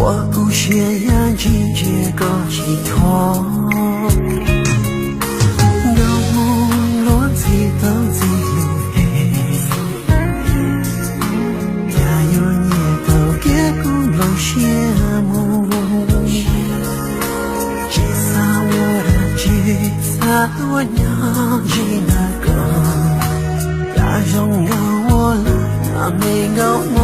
我不屑呀季节够寄托，有梦落地到自由黑，家有你都别不能羡慕，吉萨我的吉萨我娘吉那个，大容有我了那没搞梦。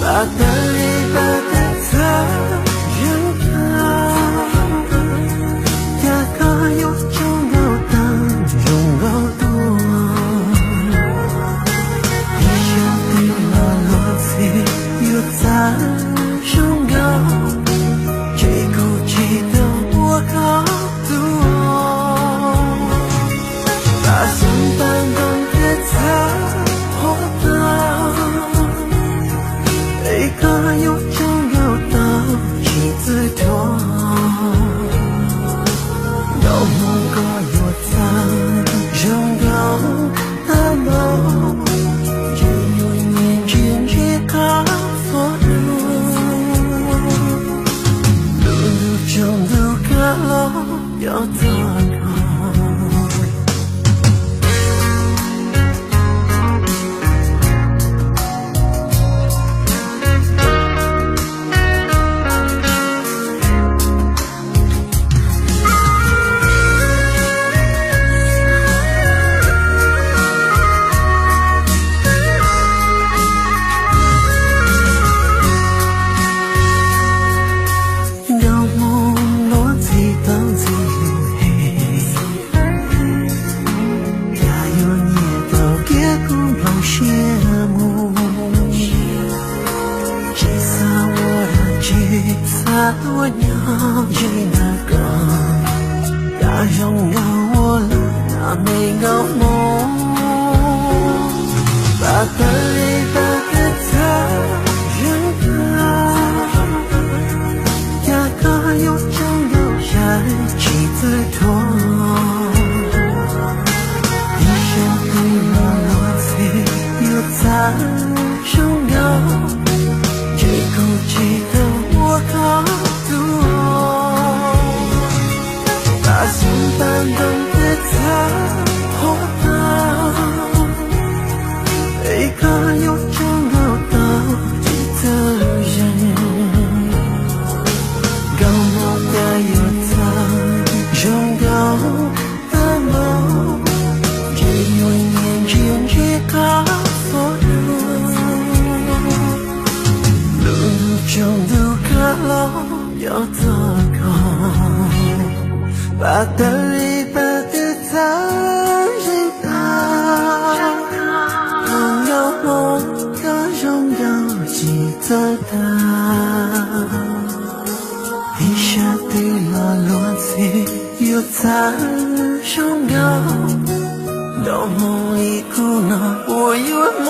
把的里把的他人高，呀个有中高当中高多，一下对了落地又在中高，这口气的我高度，把三班当的他活到。一个有中有到几次多，有梦过有藏中高的梦，只有年轻去高佛路，路中路高楼要走高。我娘去那个，大容有我了那没搞梦，把的里把的他人高，呀个有中有下几次多，一下对了落地又在中高，这口气的我高。把三班当的他活到，一个有中高到底的人，高梦的有他中高的梦，只有年轻去高佛路，路中路高楼要走高。把的里把的他人高，更有梦更荣耀记得他，一下对了落地又在中高，到梦里哭闹我有梦。